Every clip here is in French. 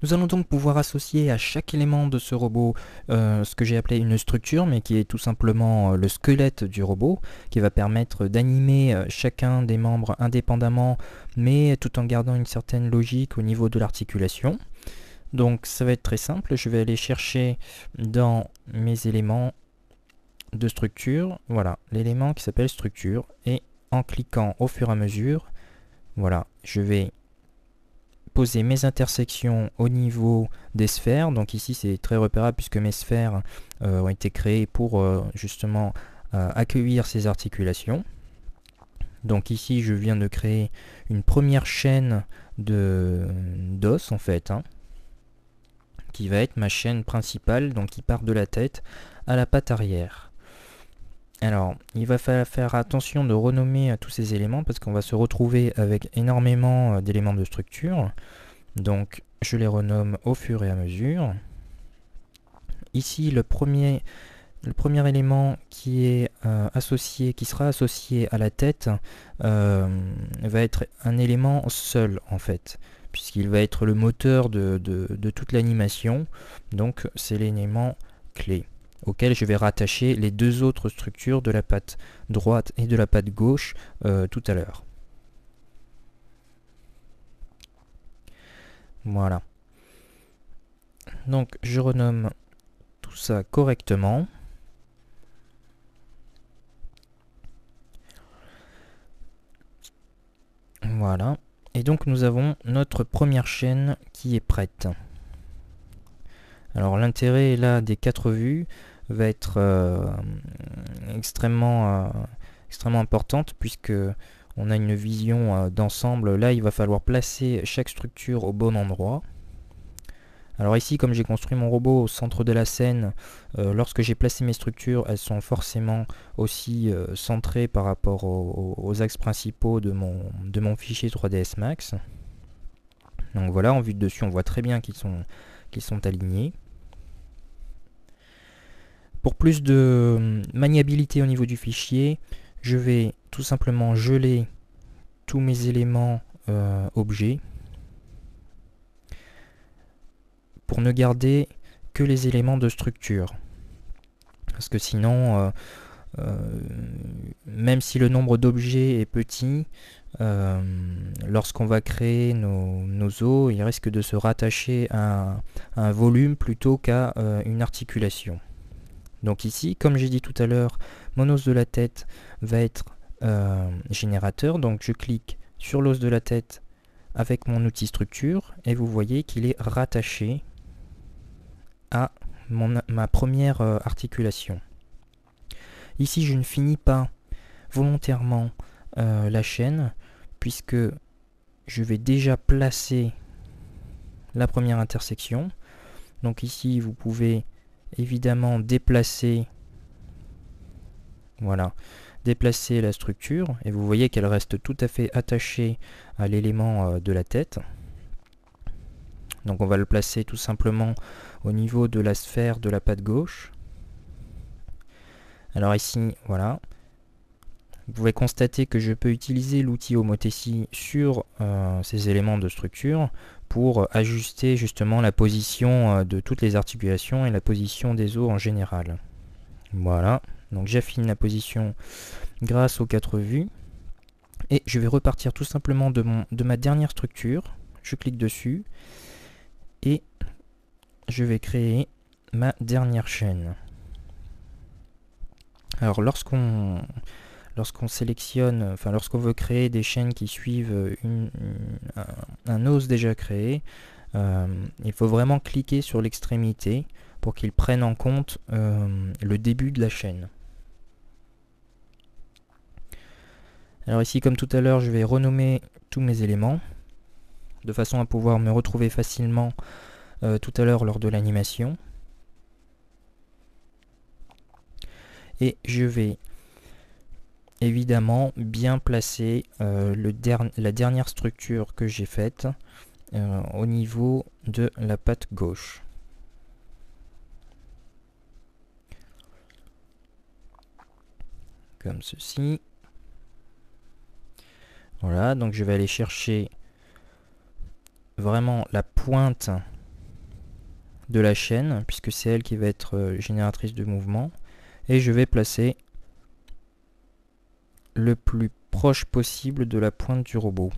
Nous allons donc pouvoir associer à chaque élément de ce robot ce que j'ai appelé une structure, mais qui est tout simplement le squelette du robot, qui va permettre d'animer chacun des membres indépendamment, mais tout en gardant une certaine logique au niveau de l'articulation. Donc ça va être très simple, je vais aller chercher dans mes éléments de structure, voilà, l'élément qui s'appelle structure, et en cliquant au fur et à mesure, voilà, je vais poser mes intersections au niveau des sphères. Donc ici c'est très repérable puisque mes sphères ont été créées pour justement accueillir ces articulations. Donc ici je viens de créer une première chaîne d'os en fait, hein, qui va être ma chaîne principale, donc qui part de la tête à la patte arrière. Alors, il va falloir faire attention de renommer tous ces éléments parce qu'on va se retrouver avec énormément d'éléments de structure. Donc, je les renomme au fur et à mesure. Ici, le premier élément qui est qui sera associé à la tête, va être un élément seul en fait, puisqu'il va être le moteur de toute l'animation. Donc, c'est l'élément clé auquel je vais rattacher les deux autres structures de la patte droite et de la patte gauche tout à l'heure. Voilà. Donc je renomme tout ça correctement. Voilà. Et donc nous avons notre première chaîne qui est prête. Alors l'intérêt là des 4 vues va être extrêmement importante puisque on a une vision d'ensemble. Là il va falloir placer chaque structure au bon endroit. Alors ici, comme j'ai construit mon robot au centre de la scène, lorsque j'ai placé mes structures, elles sont forcément aussi centrées par rapport aux axes principaux de mon fichier 3ds Max. Donc voilà, en vue de dessus, on voit très bien qu'ils sont alignés. Pour plus de maniabilité au niveau du fichier, je vais tout simplement geler tous mes éléments objets pour ne garder que les éléments de structure. Parce que sinon, même si le nombre d'objets est petit, lorsqu'on va créer nos os, il risque de se rattacher à un volume plutôt qu'à une articulation. Donc ici, comme j'ai dit tout à l'heure, mon os de la tête va être générateur. Donc je clique sur l'os de la tête avec mon outil structure et vous voyez qu'il est rattaché à ma première articulation. Ici, je ne finis pas volontairement la chaîne puisque je vais déjà placer la première intersection. Donc ici, vous pouvez évidemment déplacer, voilà, déplacer la structure et vous voyez qu'elle reste tout à fait attachée à l'élément de la tête. Donc on va le placer tout simplement au niveau de la sphère de la patte gauche. Alors ici, voilà, vous pouvez constater que je peux utiliser l'outil Homothétie sur ces éléments de structure pour ajuster justement la position de toutes les articulations et la position des os en général. Voilà, donc j'affine la position grâce aux 4 vues. Et je vais repartir tout simplement de ma dernière structure. Je clique dessus et je vais créer ma dernière chaîne. Alors lorsqu'on sélectionne, enfin lorsqu'on veut créer des chaînes qui suivent un os déjà créé, il faut vraiment cliquer sur l'extrémité pour qu'il prenne en compte le début de la chaîne. Alors ici, comme tout à l'heure, je vais renommer tous mes éléments de façon à pouvoir me retrouver facilement tout à l'heure lors de l'animation. Et je vais évidemment bien placer la dernière structure que j'ai faite au niveau de la patte gauche. Comme ceci. Voilà, donc je vais aller chercher vraiment la pointe de la chaîne, puisque c'est elle qui va être génératrice de mouvement, et je vais placer le plus proche possible de la pointe du robot.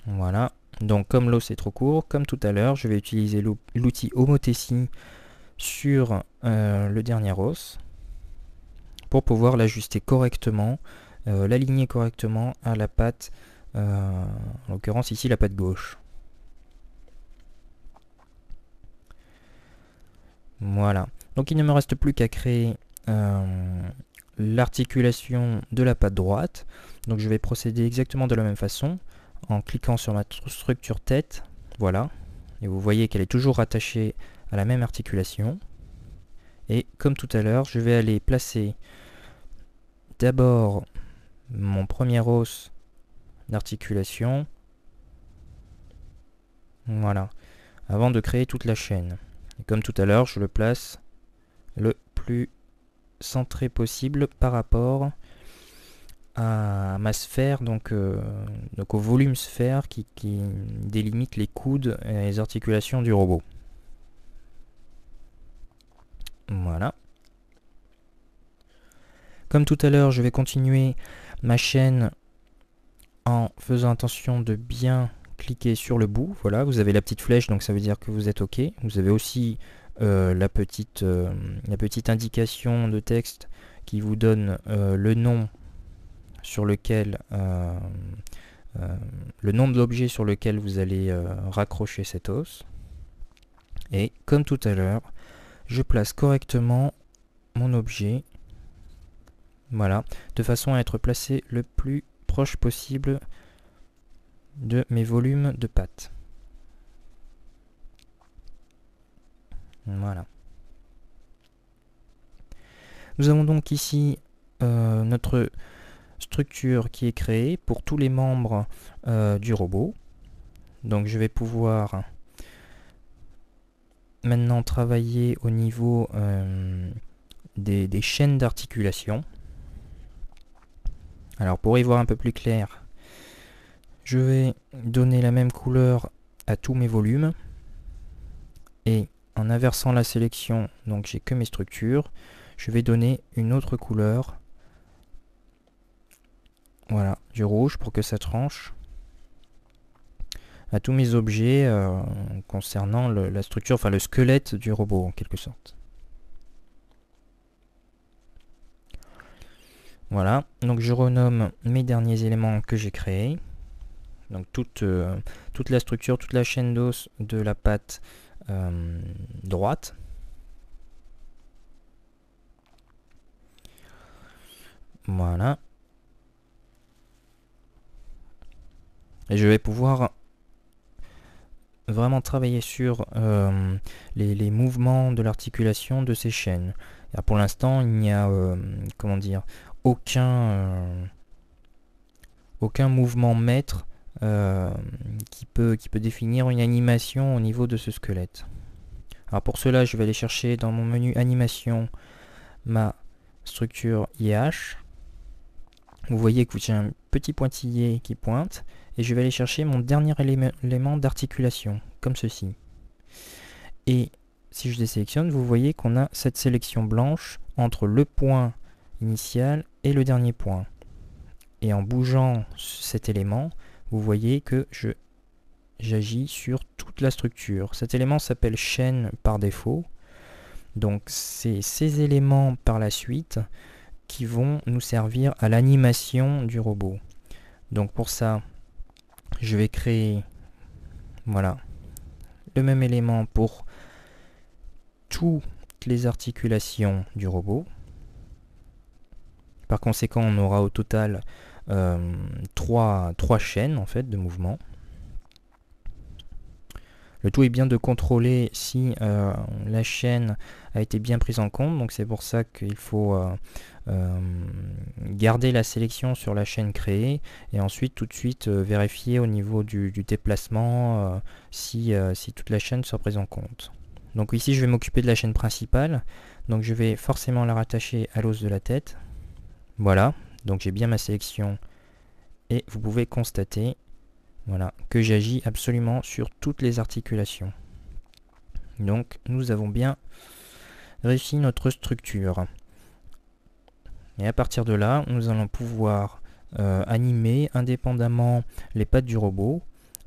Voilà, donc comme l'os est trop court, comme tout à l'heure, je vais utiliser l'outil homothétie sur le dernier os pour pouvoir l'ajuster correctement, l'aligner correctement à la patte, en l'occurrence ici la patte gauche. Voilà, donc il ne me reste plus qu'à créer l'articulation de la patte droite. Donc je vais procéder exactement de la même façon en cliquant sur ma structure tête, voilà, et vous voyez qu'elle est toujours rattachée à la même articulation. Et comme tout à l'heure, je vais aller placer d'abord mon premier os d'articulation, voilà, avant de créer toute la chaîne. Et comme tout à l'heure, je le place le plus centré possible par rapport à ma sphère, donc au volume sphère qui délimite les coudes et les articulations du robot. Voilà. Comme tout à l'heure, je vais continuer ma chaîne en faisant attention de bien cliquer sur le bout. Voilà, vous avez la petite flèche, donc ça veut dire que vous êtes OK. Vous avez aussi la petite indication de texte qui vous donne le nom sur lequel le nom de l'objet sur lequel vous allez raccrocher cet os. Et comme tout à l'heure, je place correctement mon objet, voilà, de façon à être placé le plus proche possible de mes volumes de pattes. Voilà. Nous avons donc ici notre structure qui est créée pour tous les membres du robot. Donc je vais pouvoir maintenant travailler au niveau des chaînes d'articulation. Alors pour y voir un peu plus clair, je vais donner la même couleur à tous mes volumes et en inversant la sélection, donc j'ai que mes structures, je vais donner une autre couleur, voilà, du rouge pour que ça tranche à tous mes objets concernant la structure, enfin le squelette du robot en quelque sorte. Voilà, donc je renomme mes derniers éléments que j'ai créés. Donc toute la structure, toute la chaîne d'os de la patte droite. Voilà. Et je vais pouvoir vraiment travailler sur les mouvements de l'articulation de ces chaînes. Alors pour l'instant, il n'y a comment dire, aucun mouvement maître qui peut définir une animation au niveau de ce squelette. Alors pour cela, je vais aller chercher dans mon menu animation ma structure IH. Vous voyez que j'ai un petit pointillé qui pointe et je vais aller chercher mon dernier élément d'articulation, comme ceci. Et si je désélectionne, vous voyez qu'on a cette sélection blanche entre le point initial et le dernier point. Et en bougeant cet élément, vous voyez que j'agis sur toute la structure. Cet élément s'appelle chaîne par défaut. Donc c'est ces éléments par la suite qui vont nous servir à l'animation du robot. Donc pour ça, je vais créer, voilà, le même élément pour toutes les articulations du robot. Par conséquent, on aura au total 3 chaînes en fait de mouvement. Le tout est bien de contrôler si la chaîne a été bien prise en compte, donc c'est pour ça qu'il faut garder la sélection sur la chaîne créée et ensuite tout de suite vérifier au niveau du déplacement si toute la chaîne soit prise en compte. Donc ici je vais m'occuper de la chaîne principale, donc je vais forcément la rattacher à l'os de la tête. Voilà, donc j'ai bien ma sélection et vous pouvez constater Voilà, que j'agis absolument sur toutes les articulations. Donc nous avons bien réussi notre structure. Et à partir de là, nous allons pouvoir animer indépendamment les pattes du robot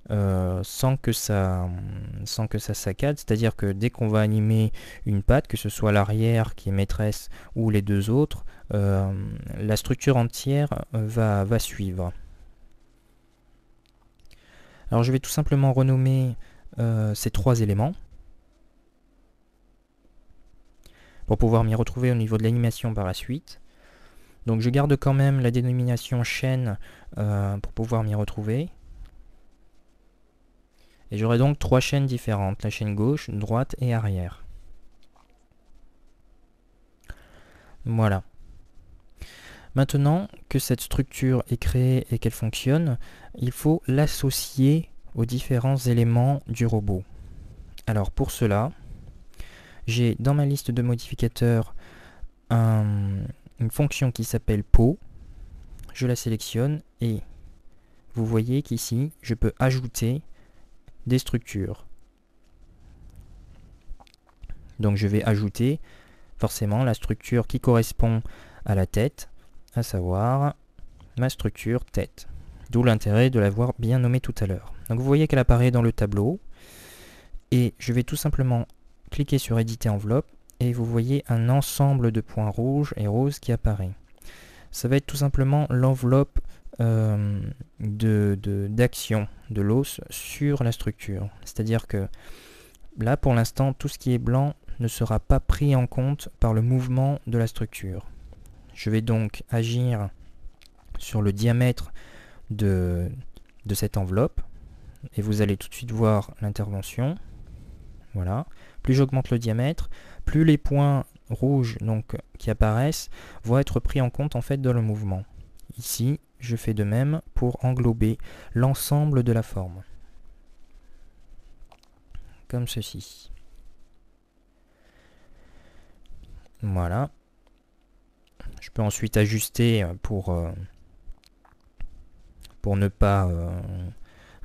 sans que ça saccade. C'est-à-dire que dès qu'on va animer une patte, que ce soit l'arrière qui est maîtresse ou les deux autres, la structure entière va suivre. Alors je vais tout simplement renommer ces trois éléments pour pouvoir m'y retrouver au niveau de l'animation par la suite. Donc je garde quand même la dénomination chaîne pour pouvoir m'y retrouver. Et j'aurai donc trois chaînes différentes, la chaîne gauche, droite et arrière. Voilà. Maintenant que cette structure est créée et qu'elle fonctionne, il faut l'associer aux différents éléments du robot. Alors pour cela, j'ai dans ma liste de modificateurs une fonction qui s'appelle pot. Je la sélectionne et vous voyez qu'ici, je peux ajouter des structures. Donc je vais ajouter forcément la structure qui correspond à la tête, à savoir ma structure tête. D'où l'intérêt de l'avoir bien nommée tout à l'heure. Donc vous voyez qu'elle apparaît dans le tableau et je vais tout simplement cliquer sur éditer enveloppe et vous voyez un ensemble de points rouges et roses qui apparaît. Ça va être tout simplement l'enveloppe d'action de l'os sur la structure. C'est-à-dire que là, pour l'instant, tout ce qui est blanc ne sera pas pris en compte par le mouvement de la structure. Je vais donc agir sur le diamètre de cette enveloppe et vous allez tout de suite voir l'intervention. Voilà. Plus j'augmente le diamètre, plus les points rouges donc, qui apparaissent vont être pris en compte en fait dans le mouvement. Ici, je fais de même pour englober l'ensemble de la forme. Comme ceci. Voilà. Je peux ensuite ajuster pour ne pas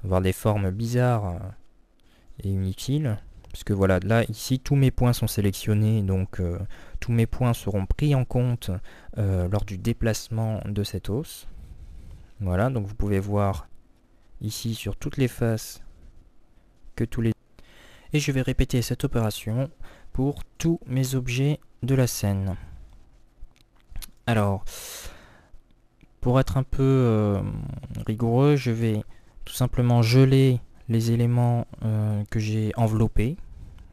avoir des formes bizarres et inutiles. Puisque voilà, là, ici, tous mes points sont sélectionnés, donc tous mes points seront pris en compte lors du déplacement de cet os. Voilà, donc vous pouvez voir ici sur toutes les faces que tous les... Et je vais répéter cette opération pour tous mes objets de la scène. Alors, pour être un peu rigoureux, je vais tout simplement geler les éléments que j'ai enveloppés.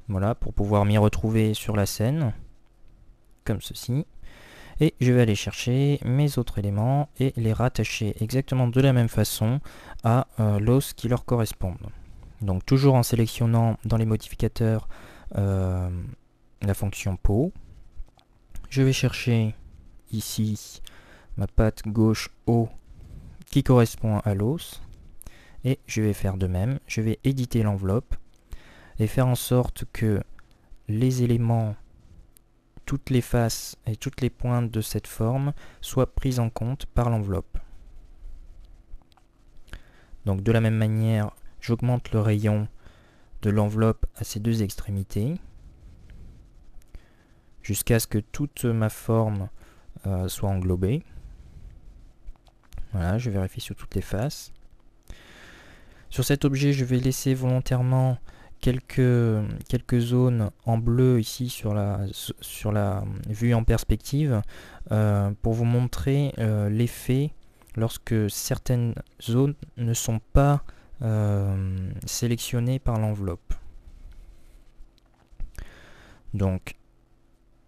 Voilà, pour pouvoir m'y retrouver sur la scène, comme ceci. Et je vais aller chercher mes autres éléments et les rattacher exactement de la même façon à l'os qui leur correspond. Donc toujours en sélectionnant dans les modificateurs la fonction pot. Je vais chercher ici ma patte gauche haut qui correspond à l'os. Et je vais faire de même. Je vais éditer l'enveloppe et faire en sorte que les éléments, toutes les faces et toutes les pointes de cette forme soient prises en compte par l'enveloppe. Donc de la même manière, j'augmente le rayon de l'enveloppe à ces deux extrémités jusqu'à ce que toute ma forme soit englobée. Voilà, je vérifie sur toutes les faces. Sur cet objet, je vais laisser volontairement quelques zones en bleu ici sur la vue en perspective pour vous montrer l'effet lorsque certaines zones ne sont pas sélectionnées par l'enveloppe. Donc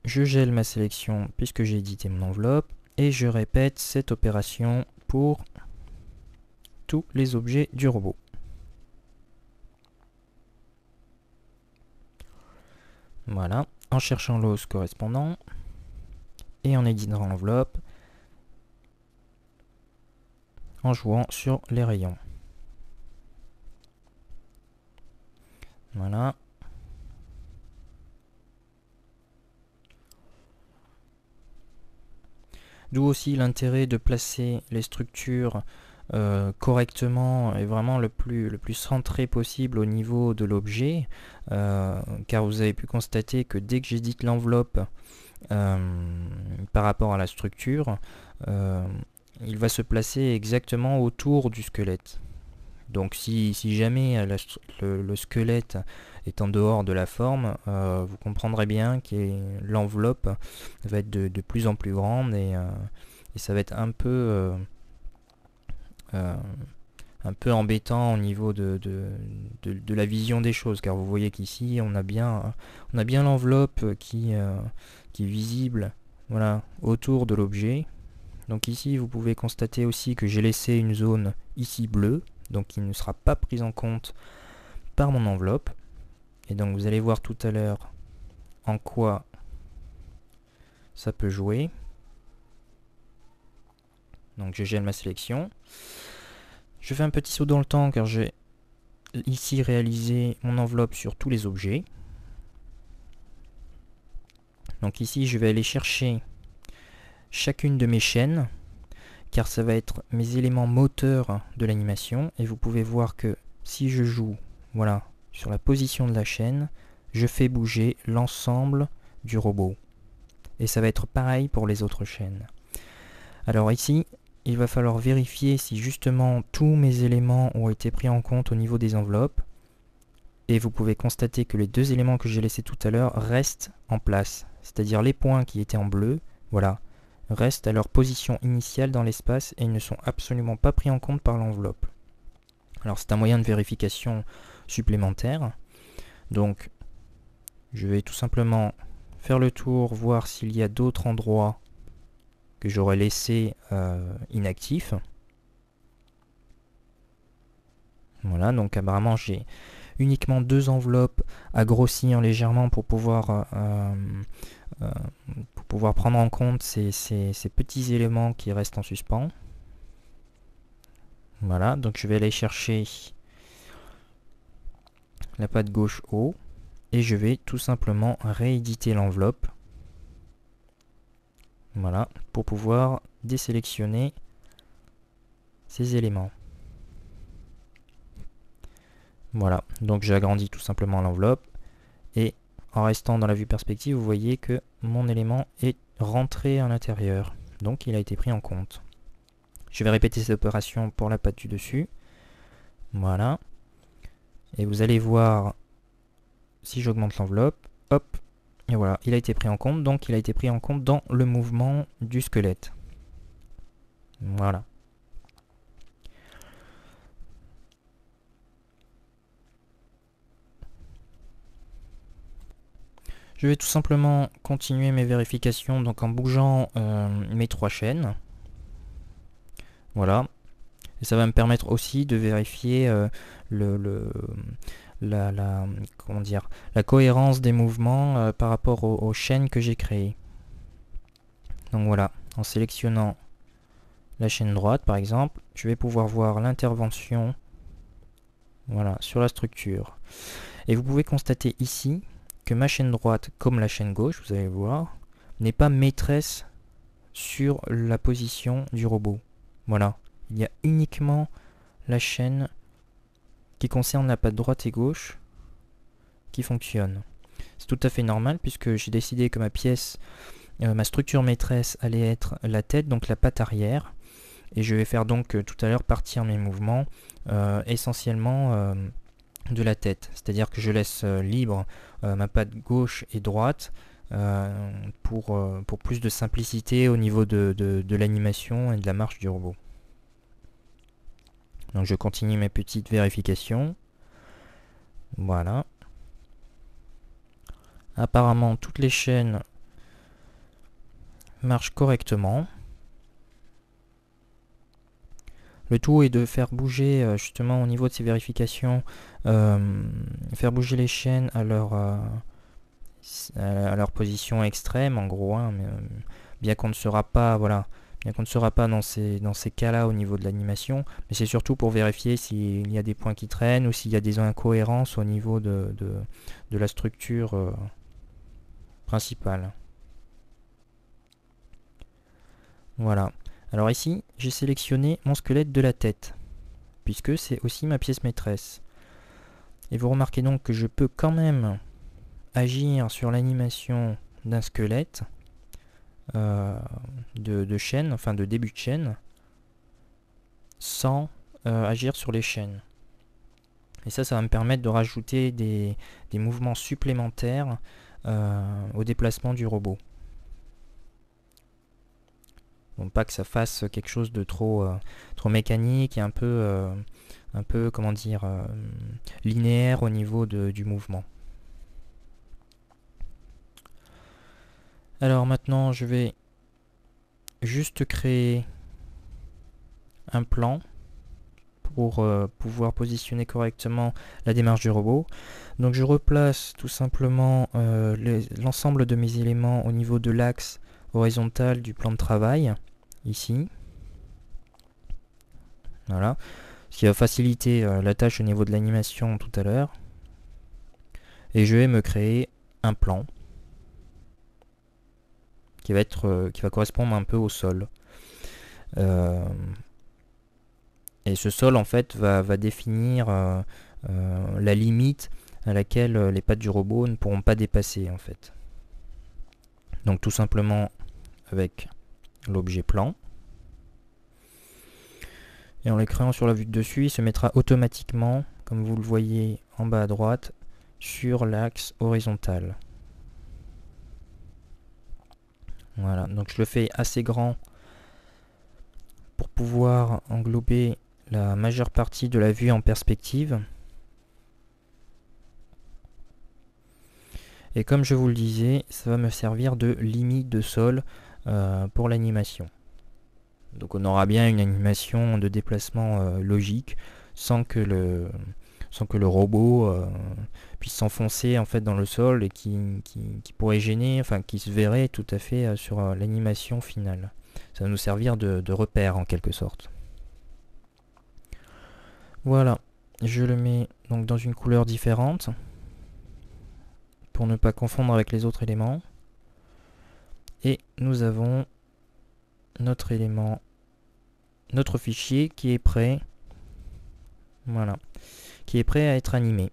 je gèle ma sélection puisque j'ai édité mon enveloppe et je répète cette opération pour tous les objets du robot. Voilà, en cherchant l'os correspondant et en éditant l'enveloppe, en jouant sur les rayons. Voilà. D'où aussi l'intérêt de placer les structures correctement et vraiment le plus centré possible au niveau de l'objet, car vous avez pu constater que dès que j'édite l'enveloppe par rapport à la structure, il va se placer exactement autour du squelette. Donc si jamais le squelette est en dehors de la forme, vous comprendrez bien que l'enveloppe va être de plus en plus grande et ça va être un peu embêtant au niveau de la vision des choses, car vous voyez qu'ici on a bien l'enveloppe qui est visible, voilà, autour de l'objet. Donc ici vous pouvez constater aussi que j'ai laissé une zone ici bleue, donc qui ne sera pas prise en compte par mon enveloppe. Et donc vous allez voir tout à l'heure en quoi ça peut jouer. Donc je gèle ma sélection. Je fais un petit saut dans le temps car j'ai ici réalisé mon enveloppe sur tous les objets. Donc ici je vais aller chercher chacune de mes chaînes, car ça va être mes éléments moteurs de l'animation, et vous pouvez voir que si je joue, voilà, sur la position de la chaîne, je fais bouger l'ensemble du robot. Et ça va être pareil pour les autres chaînes. Alors ici, il va falloir vérifier si justement tous mes éléments ont été pris en compte au niveau des enveloppes. Et vous pouvez constater que les deux éléments que j'ai laissés tout à l'heure restent en place. C'est-à-dire les points qui étaient en bleu, voilà, restent à leur position initiale dans l'espace et ils ne sont absolument pas pris en compte par l'enveloppe. Alors c'est un moyen de vérification supplémentaire. Donc je vais tout simplement faire le tour, voir s'il y a d'autres endroits que j'aurais laissé inactifs. Voilà, donc apparemment j'ai uniquement deux enveloppes à grossir légèrement pour pouvoir prendre en compte ces petits éléments qui restent en suspens. Voilà, donc je vais aller chercher la patte gauche haut et je vais tout simplement rééditer l'enveloppe. Voilà, pour pouvoir désélectionner ces éléments. Voilà, donc j'agrandis tout simplement l'enveloppe et en restant dans la vue perspective, vous voyez que mon élément est rentré à l'intérieur. Donc il a été pris en compte. Je vais répéter cette opération pour la patte du dessus. Voilà. Et vous allez voir, si j'augmente l'enveloppe, hop, et voilà, il a été pris en compte. Donc il a été pris en compte dans le mouvement du squelette. Voilà. Je vais tout simplement continuer mes vérifications donc en bougeant mes trois chaînes. Voilà. Et ça va me permettre aussi de vérifier comment dire, la cohérence des mouvements par rapport aux chaînes que j'ai créées. Donc voilà, en sélectionnant la chaîne droite par exemple, je vais pouvoir voir l'intervention, voilà, sur la structure. Et vous pouvez constater ici que ma chaîne droite, comme la chaîne gauche, vous allez voir, n'est pas maîtresse sur la position du robot. Voilà, il y a uniquement la chaîne qui concerne la patte droite et gauche qui fonctionne. C'est tout à fait normal puisque j'ai décidé que ma pièce, ma structure maîtresse allait être la tête, donc la patte arrière. Et je vais faire donc tout à l'heure partir mes mouvements essentiellement de la tête. C'est-à-dire que je laisse libre ma patte gauche et droite pour plus de simplicité au niveau de l'animation et de la marche du robot. Donc je continue mes petites vérifications. Voilà. Apparemment toutes les chaînes marchent correctement. Le tout est de faire bouger justement au niveau de ces vérifications, faire bouger les chaînes à leur position extrême en gros, hein, mais, bien qu'on ne sera pas, voilà, bien qu'on ne sera pas dans ces cas-là au niveau de l'animation, mais c'est surtout pour vérifier s'il y a des points qui traînent ou s'il y a des incohérences au niveau de la structure principale. Voilà. Alors ici, j'ai sélectionné mon squelette de la tête, puisque c'est aussi ma pièce maîtresse. Et vous remarquez donc que je peux quand même agir sur l'animation d'un squelette de chaîne, enfin de début de chaîne, sans agir sur les chaînes. Et ça va me permettre de rajouter des mouvements supplémentaires au déplacement du robot. Bon, pas que ça fasse quelque chose de trop mécanique et un peu comment dire, linéaire au niveau du mouvement. Alors maintenant, je vais juste créer un plan pour pouvoir positionner correctement la démarche du robot. Donc je replace tout simplement l'ensemble de mes éléments au niveau de l'axe horizontal du plan de travail, ici. Voilà. Ce qui va faciliter la tâche au niveau de l'animation tout à l'heure. Et je vais me créer un plan qui va correspondre un peu au sol. Et ce sol en fait va définir la limite à laquelle les pattes du robot ne pourront pas dépasser en fait. Donc tout simplement avec l'objet plan. Et en le créant sur la vue de dessus, il se mettra automatiquement, comme vous le voyez en bas à droite, sur l'axe horizontal. Voilà, donc je le fais assez grand pour pouvoir englober la majeure partie de la vue en perspective. Et comme je vous le disais, ça va me servir de limite de sol pour l'animation. Donc on aura bien une animation de déplacement logique sans que le robot puisse s'enfoncer en fait dans le sol et qui pourrait gêner, enfin qui se verrait tout à fait sur l'animation finale. Ça va nous servir de repère en quelque sorte. Voilà, je le mets donc dans une couleur différente pour ne pas confondre avec les autres éléments. Et nous avons notre élément, notre fichier qui est prêt, voilà, qui est prêt à être animé.